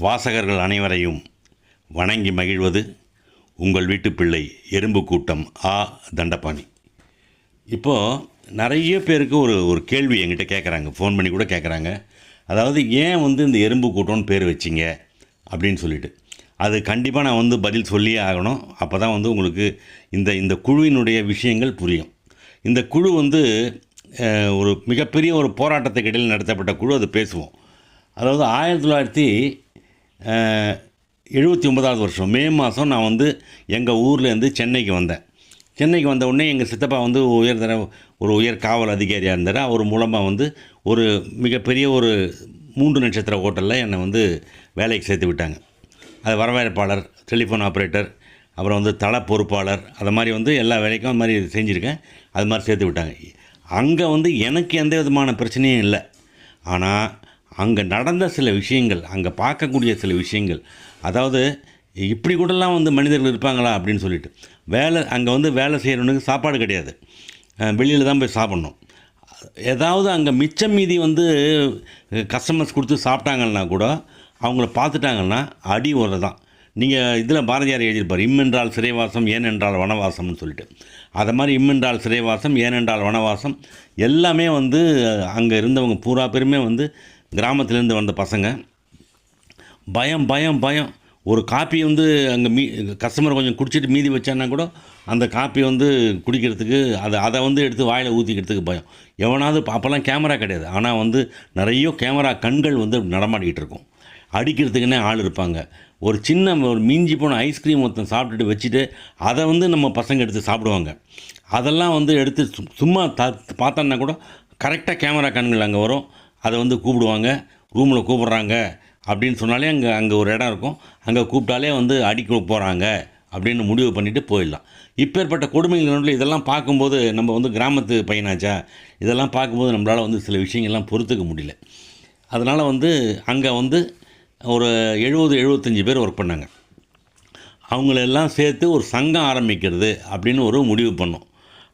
வாசகர்கள் அனைவரையும் வணங்கி மகிழ்வது உங்கள் வீட்டு பிள்ளை எறும்பு கூட்டம் ஆ தண்டபாணி. இப்போது நிறைய பேருக்கு ஒரு கேள்வி என்கிட்ட கேட்குறாங்க, ஃபோன் பண்ணி கூட கேட்குறாங்க. அதாவது ஏன் இந்த எறும்பு கூட்டம்னு பேர் வச்சிங்க அப்படின்னு சொல்லிட்டு. அது கண்டிப்பாக நான் பதில் சொல்லியே ஆகணும். அப்போ தான் உங்களுக்கு இந்த குழுவினுடைய விஷயங்கள் புரியும். இந்த குழு ஒரு மிகப்பெரிய ஒரு போராட்டத்துக்கு இடையில் நடத்தப்பட்ட குழு. அது பேசுவோம். அதாவது 1979 வருஷம் மே மாதம் நான் எங்கள் ஊர்லேருந்து சென்னைக்கு வந்தேன். சென்னைக்கு வந்த உடனே எங்கள் சித்தப்பா ஒரு உயர் காவல் அதிகாரியாக இருந்தார். அவர் மூலமாக ஒரு மிகப்பெரிய ஒரு 3 நட்சத்திர ஹோட்டலில் என்னை வேலைக்கு சேர்த்து விட்டாங்க. அது வரவேற்பாளர், டெலிஃபோன் ஆப்ரேட்டர், அப்புறம் தள பொறுப்பாளர், அது மாதிரி எல்லா வேலைக்கும் அது மாதிரி செஞ்சுருக்கேன். அது மாதிரி சேர்த்து விட்டாங்க. அங்கே எனக்கு எந்த விதமான பிரச்சனையும் இல்லை. ஆனால் அங்கே நடந்த சில விஷயங்கள், அங்கே பார்க்கக்கூடிய சில விஷயங்கள், அதாவது இப்படி கூடலாம் மனிதர்கள் இருப்பாங்களா அப்படின்னு சொல்லிட்டு. அங்கே வேலை செய்கிறவனுக்கு சாப்பாடு கிடையாது, வெளியில் தான் போய் சாப்பிட்ணும். ஏதாவது அங்கே மிச்சம் மீதி கஸ்டமர்ஸ் கொடுத்து சாப்பிட்டாங்கன்னா கூட அவங்கள பார்த்துட்டாங்கன்னா அடி ஒரு தான். நீங்கள் இதில் பாரதியார் எழுதியிருப்பார், இம்மென்றால் சிறைவாசம் ஏனென்றால் வனவாசம்னு சொல்லிட்டு. அதை மாதிரி இம்மென்றால் சிறைவாசம் ஏனென்றால் வனவாசம் எல்லாமே அங்கே இருந்தவங்க பூரா பேருமே கிராமத்திலேருந்து வந்த பசங்க. பயம் பயம் பயம். ஒரு காப்பி அங்கே கஸ்டமர் கொஞ்சம் குடிச்சிட்டு மீதி வச்சான்னா கூட அந்த காப்பி குடிக்கிறதுக்கு அதை எடுத்து வாயில் ஊற்றிக்கிறதுக்கு பயம். எவனாவது அப்போல்லாம் கேமரா கிடையாது. ஆனால் நிறைய கேமரா கண்கள் நடமாடிக்கிட்டு இருக்கும். அடிக்கிறதுக்குன்னே ஆள் இருப்பாங்க. ஒரு சின்ன ஒரு மிஞ்சி போன ஐஸ்கிரீம் ஒருத்தன் சாப்பிட்டுட்டு வச்சுட்டு அதை நம்ம பசங்க எடுத்து சாப்பிடுவாங்க. அதெல்லாம் எடுத்து சும்மா பார்த்தோன்னா கூட கரெக்டாக கேமரா கண்கள் அங்கே வரும். அதை கூப்பிடுவாங்க. ரூமில் கூப்பிட்றாங்க அப்படின்னு சொன்னாலே அங்கே ஒரு இடம் இருக்கும். அங்கே கூப்பிட்டாலே அடிக்க போகிறாங்க அப்படின்னு முடிவு பண்ணிவிட்டு போயிடலாம். இப்பேற்பட்ட கொடுமைகள் இதெல்லாம் பார்க்கும்போது நம்ம கிராமத்து பையனாச்சா, இதெல்லாம் பார்க்கும்போது நம்மளால் சில விஷயங்கள்லாம் பொறுத்துக்க முடியல. அதனால் அங்கே ஒரு 70-75 பேர் ஒர்க் பண்ணாங்க. அவங்களெல்லாம் சேர்த்து ஒரு சங்கம் ஆரம்பிக்கிறது அப்படின்னு ஒரு முடிவு பண்ணோம்.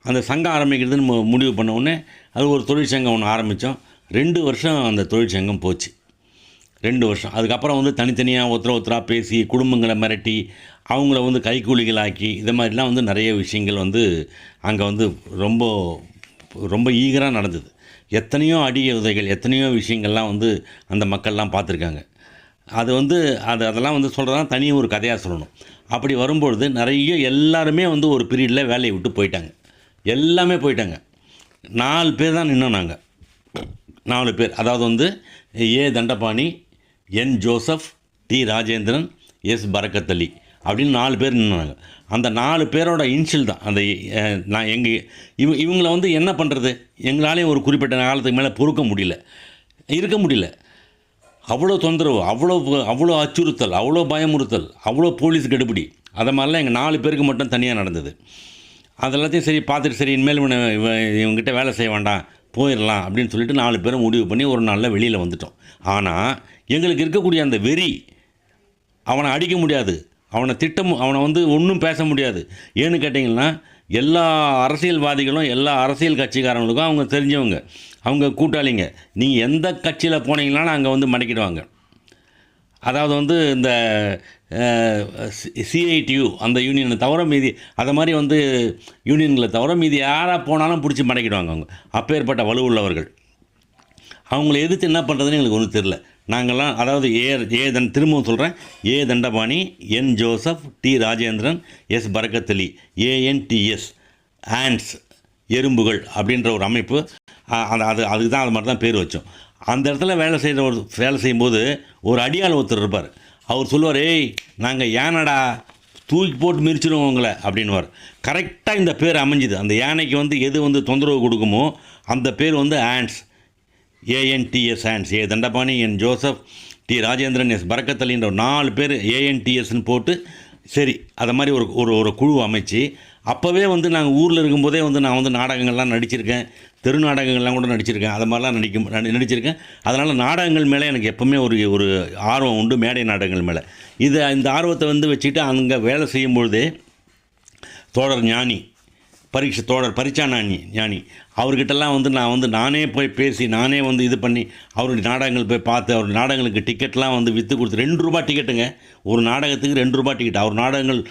அந்த சங்கம் ஆரம்பிக்கிறதுன்னு முடிவு பண்ண உடனே அது ஒரு தொழிற்சங்கம் ஒன்று ஆரம்பித்தோம். 2 வருஷம் அந்த தொழிற்சங்கம் போச்சு. 2 வருஷம். அதுக்கப்புறம் தனித்தனியாக ஒருத்தராக பேசி குடும்பங்களை மிரட்டி அவங்கள கைக்கூலிகளாக்கி இது மாதிரிலாம் நிறைய விஷயங்கள் அங்கே ரொம்ப ரொம்ப ஈகராக நடந்தது. எத்தனையோ அடி உதைகள், எத்தனையோ விஷயங்கள்லாம் அந்த மக்கள்லாம் பார்த்துருக்காங்க. அதெல்லாம் சொல்கிறதா தனியாக ஒரு கதையாக சொல்லணும். அப்படி வரும்பொழுது நிறைய எல்லாருமே ஒரு பீரியடில் வேலையை விட்டு போயிட்டாங்க. எல்லாமே போயிட்டாங்க. 4 பேர் தான் நின்னோம் நாங்கள். 4 பேர். அதாவது ஏ தண்டபாணி, என் ஜோசப், டி ராஜேந்திரன், எஸ் பரக்கத் அலி அப்படின்னு 4 பேர் நின்னாங்க. அந்த 4 பேரோட இன்ஷியல் தான் அந்த நான் இவங்களை என்ன பண்ணுறது, எங்களாலேயும் ஒரு குறிப்பிட்ட காலத்துக்கு மேலே இருக்க முடியல. அவ்வளோ தொந்தரவு, அவ்வளோ அச்சுறுத்தல், அவ்வளோ பயமுறுத்தல், அவ்வளோ போலீஸ் கெடுபிடி, அதை மாதிரிலாம் எங்கள் 4 பேருக்கு மட்டும் தனியாக நடந்தது. அதெல்லாத்தையும் சரி பார்த்துட்டு, சரி இனிமேல் இவங்ககிட்ட வேலை செய்ய வேண்டாம், போயிடலாம் அப்படின்னு சொல்லிட்டு 4 பேரும் முடிவு பண்ணி ஒரு நாளில் வெளியில் வந்துட்டோம். ஆனால் எங்களுக்கு இருக்கக்கூடிய அந்த வெறி, அவனை அடிக்க முடியாது, அவனை ஒன்றும் பேச முடியாது. ஏன்னு கேட்டிங்கன்னா எல்லா அரசியல்வாதிகளும் எல்லா அரசியல் கட்சிக்காரங்களுக்கும் அவங்க தெரிஞ்சவங்க, அவங்க கூட்டாளிங்க. நீங்கள் எந்த கட்சியில் போனீங்களாலும் அங்கே மடக்கிடுவாங்க. அதாவது இந்த சிஐடியு அந்த யூனியனை தவிர மீதி, அதை மாதிரி யூனியன்களை தவிர மீதி யாராக போனாலும் பிடிச்சி மடக்கிடுவாங்க. அவங்க அப்பேற்பட்ட வலுவுள்ளவர்கள். அவங்கள எதிர்த்து என்ன பண்ணுறதுன்னு எங்களுக்கு ஒன்றும் தெரில. நாங்கள்லாம் அதாவது திரும்பவும் சொல்கிறேன், ஏ தண்டபாணி, என் ஜோசப், டி ராஜேந்திரன், எஸ் பரக்கத் அலி, ஏஎன்டிஎஸ், ஆண்ட்ஸ் எறும்புகள் அப்படின்ற ஒரு அமைப்பு. அதுக்கு தான் அது மாதிரி தான் பேர் வச்சோம். அந்த இடத்துல வேலை செய்யும்போது ஒரு அடியாள் ஒருத்தர் இருப்பார். அவர் சொல்லுவார், ஏய் நாங்கள் யானடா தூக்கி போட்டு மிரிச்சிடுவோம் உங்களை அப்படின்வார். கரெக்டாக இந்த பேர் அமைஞ்சுது. அந்த யானைக்கு எது தொந்தரவு கொடுக்குமோ அந்த பேர் ஆண்ட்ஸ், ஏஎன்டிஎஸ் ஆண்ட்ஸ். ஏ தண்டபாணி, என் ஜோசப், டி ராஜேந்திரன், எஸ் பரக்கத் அலின்ற 4 பேர் ஏஎன்டிஎஸ்ன்னு போட்டு சரி அதை மாதிரி ஒரு குழு அமைச்சு, அப்போவே நாங்கள் ஊரில் இருக்கும்போதே நான் நாடகங்கள்லாம் நடிச்சிருக்கேன், தெரு நாடகங்கள்லாம் கூட நடிச்சிருக்கேன், அது மாதிரிலாம் நடிச்சிருக்கேன். அதனால் நாடகங்கள் மேலே எனக்கு எப்போவுமே ஒரு ஆர்வம் உண்டு, மேடை நாடகங்கள் மேலே. இந்த ஆர்வத்தை வச்சுட்டு அங்கே வேலை செய்யும்பொழுதே தோழர் ஞானி, பரீட்சை தோழர் பரிச்சா ஞானி அவர்கிட்டலாம் வந்து நான் வந்து நானே போய் பேசி நானே வந்து இது பண்ணி அவருடைய நாடகங்கள் போய் பார்த்து அவருடைய நாடகங்களுக்கு டிக்கெட்லாம் வந்து விற்று கொடுத்து ₹2 டிக்கெட்டுங்க. ஒரு நாடகத்துக்கு ₹2 டிக்கெட். அவர் நாடகங்கள்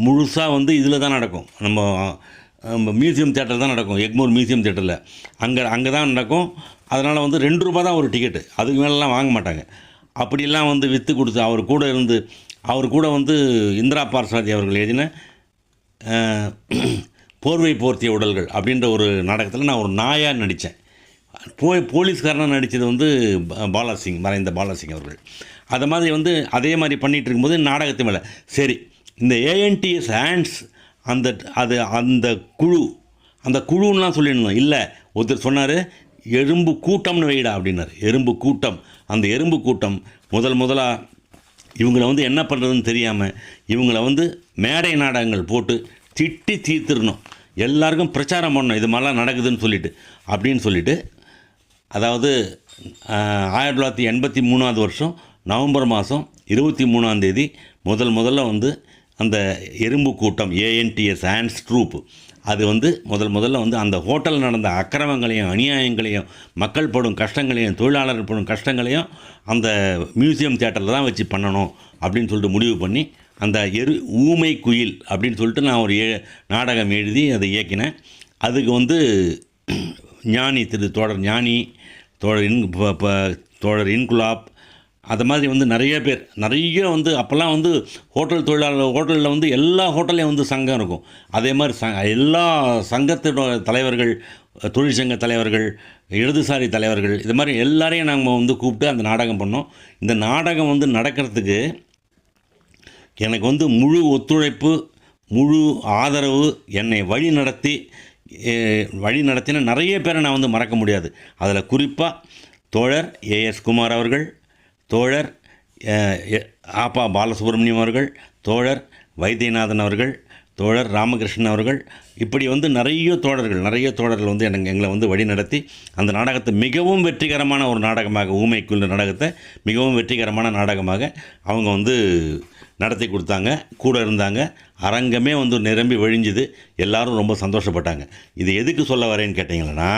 முழுசாக வந்து இதில் தான் நடக்கும், நம்ம மியூசியம் தியேட்டர் தான் நடக்கும், எக்மோர் மியூசியம் தியேட்டரில். அங்கே தான் நடக்கும். அதனால் வந்து ₹2 தான் ஒரு டிக்கெட்டு, அதுக்கு மேலெலாம் வாங்க மாட்டாங்க. அப்படிலாம் வந்து விற்று கொடுத்து அவர் கூட வந்து இந்திரா பார்சாதி அவர்கள் எழுதின போர்வை போர்த்திய உடல்கள் அப்படின்ற ஒரு நாடகத்தில் நான் ஒரு நாயாக நடித்தேன். போலீஸ்காரனாக நடித்தது வந்து பாலாசிங், மறைந்த பாலாசிங் அவர்கள். அதை மாதிரி வந்து அதே மாதிரி பண்ணிகிட்டு இருக்கும்போது நாடகத்து மேலே சரி இந்த ஏஎன்டிஎஸ் ஹேண்ட்ஸ் அந்த குழுன்னெலாம் சொல்லியிருந்தோம். இல்லை, ஒருத்தர் சொன்னார் எறும்பு கூட்டம்னு வைடா அப்படின்னாரு. எறும்பு கூட்டம். அந்த எறும்பு கூட்டம் முதலாக இவங்களை வந்து என்ன பண்ணுறதுன்னு தெரியாமல் இவங்களை வந்து மேடை நாடகங்கள் போட்டு திட்டி தீர்த்துடணும், எல்லாருக்கும் பிரச்சாரம் பண்ணணும் இது மாதிரிலாம் நடக்குதுன்னு அப்படின்னு சொல்லிட்டு அதாவது 1983 வருஷம் நவம்பர் மாதம் 23 முதல்ல வந்து அந்த எறும்பு கூட்டம் ஏஎன்டிஎஸ் ஹேண்ட்ஸ் ட்ரூப் அது வந்து முதல்ல வந்து அந்த ஹோட்டலில் நடந்த அக்கிரமங்களையும் அநியாயங்களையும் மக்கள் படும் கஷ்டங்களையும் தொழிலாளர்கள் படும் கஷ்டங்களையும் அந்த மியூசியம் தியேட்டரில் தான் வச்சு பண்ணணும் அப்படின்னு சொல்லிட்டு முடிவு பண்ணி அந்த ஊமை குயில் அப்படின்னு சொல்லிட்டு நான் ஒரு நாடகம் எழுதி அதை இயக்கினேன். அதுக்கு வந்து தோழர் இன்குலாப் அது மாதிரி வந்து நிறைய வந்து அப்போல்லாம் வந்து ஹோட்டலில் வந்து எல்லா ஹோட்டல்லையும் வந்து சங்கம் இருக்கும். அதே மாதிரி எல்லா சங்கத்தோட தலைவர்கள், தொழிற்சங்க தலைவர்கள், இடதுசாரி தலைவர்கள், இது மாதிரி எல்லாரையும் நாங்கள் வந்து கூப்பிட்டு அந்த நாடகம் பண்ணோம். இந்த நாடகம் வந்து நடக்கிறதுக்கு எனக்கு வந்து முழு ஒத்துழைப்பு, முழு ஆதரவு, என்னை வழி நடத்தின நிறைய பேரை நான் வந்து மறக்க முடியாது. அதில் குறிப்பாக தோழர் ஏஎஸ் குமார் அவர்கள், தோழர் ஆப்பா பாலசுப்ரமணியம் அவர்கள், தோழர் வைத்தியநாதன் அவர்கள், தோழர் ராமகிருஷ்ணன் அவர்கள், இப்படி வந்து நிறைய தோழர்கள் வந்து எங்களை வந்து வழி நடத்தி அந்த நாடகத்தை மிகவும் வெற்றிகரமான ஒரு நாடகமாக, ஊமைக்குள்ள நாடகத்தை மிகவும் வெற்றிகரமான நாடகமாக அவங்க வந்து நடத்தி கொடுத்தாங்க, கூட இருந்தாங்க. அரங்கமே வந்து நிரம்பி வழிஞ்சுது, எல்லாரும் ரொம்ப சந்தோஷப்பட்டாங்க. இது எதுக்கு சொல்ல வரேன்னு கேட்டிங்கன்னா,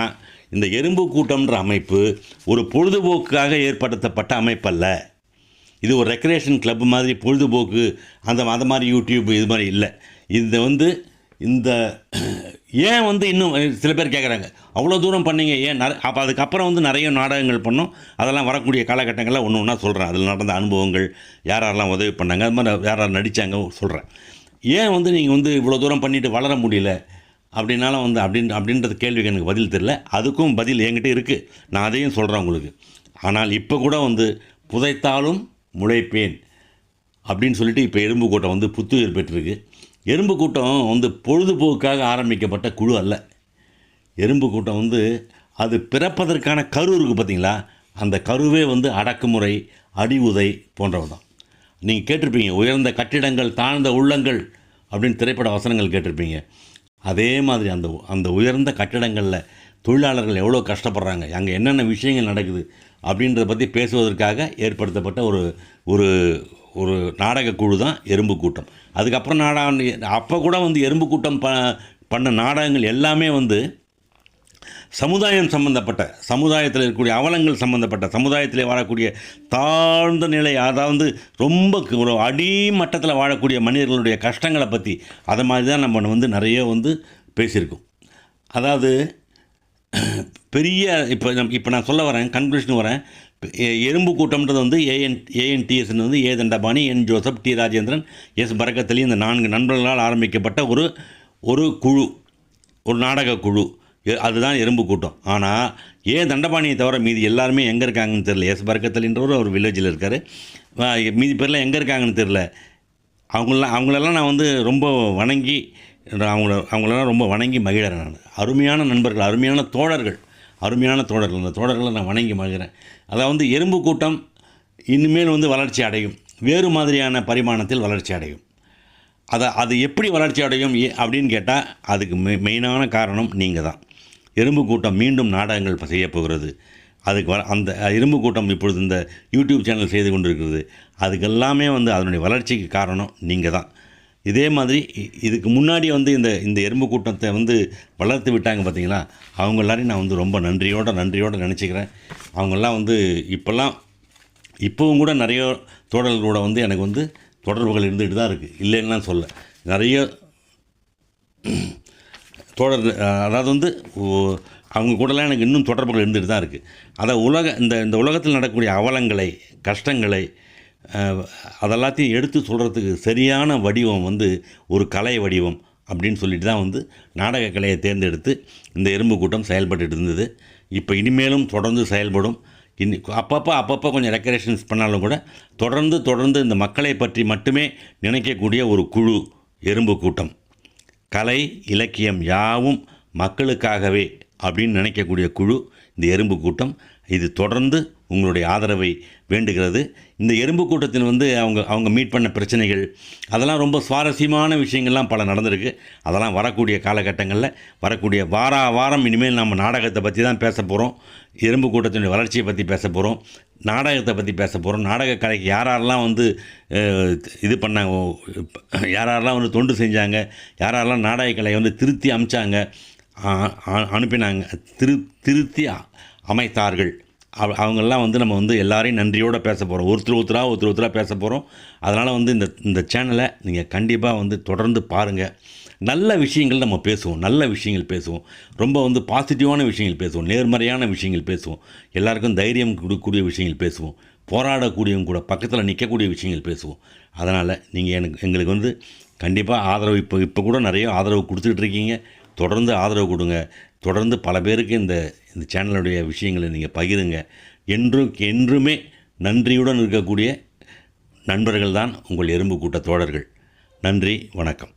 இந்த எறும்பு கூட்டம்ன்ற அமைப்பு ஒரு பொழுதுபோக்குக்காக ஏற்படுத்தப்பட்ட அமைப்பல்ல. இது ஒரு ரெக்ரியேஷன் கிளப் மாதிரி, பொழுதுபோக்கு அந்த மாதிரி யூடியூப் இது மாதிரி இல்லை. இது வந்து ஏன் வந்து இன்னும் சில பேர் கேட்குறாங்க, அவ்வளோ தூரம் பண்ணீங்க ஏன்? அப்போ அதுக்கப்புறம் வந்து நிறைய நாடகங்கள் பண்ணோம். அதெல்லாம் வரக்கூடிய காலகட்டங்களில் ஒன்று சொல்கிறேன். அதில் நடந்த அனுபவங்கள், யாரெல்லாம் உதவி பண்ணாங்க, அது மாதிரி யார் நடித்தாங்க சொல்கிறேன். ஏன் வந்து நீங்கள் வந்து இவ்வளோ தூரம் பண்ணிவிட்டு வளர முடியல அப்படின்னாலும் வந்து அப்படின்றது கேள்விக்கு எனக்கு பதில் தெரியல. அதுக்கும் பதில் என்கிட்ட இருக்குது, நான் அதையும் சொல்கிறேன் உங்களுக்கு. ஆனால் இப்போ கூட வந்து புதைத்தாலும் முளைப்பேன் அப்படின்னு சொல்லிட்டு இப்போ எறும்பு கூட்டம் வந்து புத்துயிர் பெற்றிருக்கு. எறும்பு கூட்டம் வந்து பொழுதுபோக்குக்காக ஆரம்பிக்கப்பட்ட குழு அல்ல. எறும்பு கூட்டம் வந்து அது பிறப்பதற்கான கரு இருக்குது பார்த்தீங்களா, அந்த கருவே வந்து அடக்குமுறை, அடி உதை போன்றவை தான். நீங்கள் கேட்டிருப்பீங்க, உயர்ந்த கட்டிடங்கள் தாழ்ந்த உள்ளங்கள் அப்படின்னு திரைப்பட வசனங்கள் கேட்டிருப்பீங்க. அதே மாதிரி அந்த உயர்ந்த கட்டிடங்களில் தொழிலாளர்கள் எவ்வளோ கஷ்டப்படுறாங்க, அங்கே என்னென்ன விஷயங்கள் நடக்குது அப்படின்றத பற்றி பேசுவதற்காக ஏற்படுத்தப்பட்ட ஒரு ஒரு நாடக குழு தான் எறும்பு கூட்டம். அதுக்கப்புறம் அப்போ கூட வந்து எறும்பு கூட்டம் பண்ண நாடகங்கள் எல்லாமே வந்து சமுதாயம் சம்பந்தப்பட்ட, சமுதாயத்தில் இருக்கக்கூடிய அவலங்கள் சம்பந்தப்பட்ட, சமுதாயத்தில் வாழக்கூடிய தாழ்ந்த நிலை, அதாவது ரொம்ப ஒரு அடிமட்டத்தில் வாழக்கூடிய மனிதர்களுடைய கஷ்டங்களை பற்றி அதை மாதிரி தான் நம்ம வந்து நிறைய வந்து பேசியிருக்கோம். அதாவது பெரிய இப்போ நான் சொல்ல வரேன், கன்க்ளூஷன் வரேன். எறும்பு கூட்டம்ன்றது வந்து ஏஎன்டிஎஸ்ன்னு வந்து ஏ தண்டபாணி, என் ஜோசப், டி ராஜேந்திரன், எஸ் பரக்கத்தலி, இந்த 4 நண்பர்களால் ஆரம்பிக்கப்பட்ட ஒரு குழு, ஒரு நாடக குழு. அதுதான் எறும்பு கூட்டம். ஆனால் ஏ தண்டபாணியை தவிர மீதி எல்லாருமே எங்கே இருக்காங்கன்னு தெரில. எஸ் பரக்கத்தலின்றவர் ஒரு வில்லேஜில் இருக்கார். மீதி பேர்லாம் எங்கே இருக்காங்கன்னு தெரில. அவங்களெல்லாம் நான் வந்து ரொம்ப வணங்கி அவங்களெல்லாம் ரொம்ப வணங்கி மகிழறேன். நான் அருமையான நண்பர்கள், அருமையான தோழர்கள், அந்த தோழர்களை நான் வணங்கி மகிழ்கிறேன். அதாவது எறும்பு கூட்டம் இனிமேல் வந்து வளர்ச்சி அடையும், வேறு மாதிரியான பரிமாணத்தில் வளர்ச்சி அடையும். அது எப்படி வளர்ச்சி அடையும் அப்படின்னு கேட்டால் அதுக்கு மெயினான காரணம் நீங்கள் தான். எறும்பு கூட்டம் மீண்டும் நாடகங்கள் செய்யப்போகிறது. அதுக்கு அந்த எறும்பு கூட்டம் இப்பொழுது இந்த யூடியூப் சேனல் செய்து கொண்டிருக்கிறது. அதுக்கெல்லாமே வந்து அதனுடைய வளர்ச்சிக்கு காரணம் நீங்கள் தான். இதே மாதிரி இதுக்கு முன்னாடி வந்து இந்த இந்த எறும்பு கூட்டத்தை வந்து வளர்த்து விட்டாங்க பார்த்தீங்களா, அவங்க எல்லாரையும் நான் வந்து ரொம்ப நன்றியோடு நினச்சிக்கிறேன். அவங்கெல்லாம் வந்து இப்போவும் கூட நிறைய தோழர்களோட வந்து எனக்கு வந்து தொடர்புகள் இருந்துகிட்டு தான் இருக்குது, இல்லைன்னா சொல்ல. நிறைய தோழர் அதாவது வந்து அவங்க கூடலாம் எனக்கு இன்னும் தொடர்புகள் இருந்துகிட்டு தான் இருக்குது. அதை இந்த உலகத்தில் நடக்கக்கூடிய அவலங்களை, கஷ்டங்களை, அதெல்லாத்தையும் எடுத்து சொல்கிறதுக்கு சரியான வடிவம் வந்து ஒரு கலை வடிவம் அப்படின்னு சொல்லிட்டு தான் வந்து நாடக கலையை தேர்ந்தெடுத்து இந்த எறும்பு கூட்டம் செயல்பட்டு இருந்தது. இப்போ இனிமேலும் தொடர்ந்து செயல்படும். அப்பப்போ கொஞ்சம் ரெக்கரேஷன்ஸ் பண்ணாலும் கூட தொடர்ந்து இந்த மக்களை பற்றி மட்டுமே நினைக்கக்கூடிய ஒரு குழு எறும்பு கூட்டம். கலை இலக்கியம் யாவும் மக்களுக்காகவே அப்படின்னு நினைக்கக்கூடிய குழு இந்த எறும்பு கூட்டம். இது தொடர்ந்து உங்களுடைய ஆதரவை வேண்டுகிறது. இந்த எறும்பு கூட்டத்தில் வந்து அவங்க மீட் பண்ண பிரச்சனைகள், அதெல்லாம் ரொம்ப சுவாரஸ்யமான விஷயங்கள்லாம் பல நடந்திருக்கு. அதெல்லாம் வரக்கூடிய காலகட்டங்களில், வரக்கூடிய வாரம் இனிமேல் நம்ம நாடகத்தை பற்றி தான் பேச போகிறோம். எறும்பு கூட்டத்தினுடைய வளர்ச்சியை பற்றி பேச போகிறோம், நாடகத்தை பற்றி பேச போகிறோம். நாடக கலைக்கு யாரெல்லாம் வந்து இது பண்ணாங்க, யாரெல்லாம் வந்து தொண்டு செஞ்சாங்க, யாரெல்லாம் நாடக கலையை வந்து திருத்தி அமைச்சாங்க, அனுப்பினாங்க, திருத்தி அமைத்தார்கள், அவங்கெல்லாம் வந்து நம்ம வந்து எல்லாரையும் நன்றியோடு பேச போகிறோம். ஒருத்தராக பேச போகிறோம். அதனால் வந்து இந்த சேனலை நீங்கள் கண்டிப்பாக வந்து தொடர்ந்து பாருங்கள். நல்ல விஷயங்கள் நம்ம பேசுவோம், நல்ல விஷயங்கள் பேசுவோம், ரொம்ப வந்து பாசிட்டிவான விஷயங்கள் பேசுவோம், நேர்மறையான விஷயங்கள் பேசுவோம், எல்லாருக்கும் தைரியம் கொடுக்கக்கூடிய விஷயங்கள் பேசுவோம், போராடக்கூடியவங்க கூட பக்கத்தில் நிற்கக்கூடிய விஷயங்கள் பேசுவோம். அதனால் நீங்கள் எங்களுக்கு வந்து கண்டிப்பாக ஆதரவு இப்போ கூட நிறைய ஆதரவு கொடுத்துக்கிட்டு இருக்கீங்க. தொடர்ந்து ஆதரவு கொடுங்க. தொடர்ந்து பல பேருக்கு இந்த சேனலுடைய விஷயங்களை நீங்கள் பகிருங்க. என்றுமே நன்றியுடன் இருக்கக்கூடிய நண்பர்கள் தான் உங்கள் எறும்பு கூட்ட தோழர்கள். நன்றி, வணக்கம்.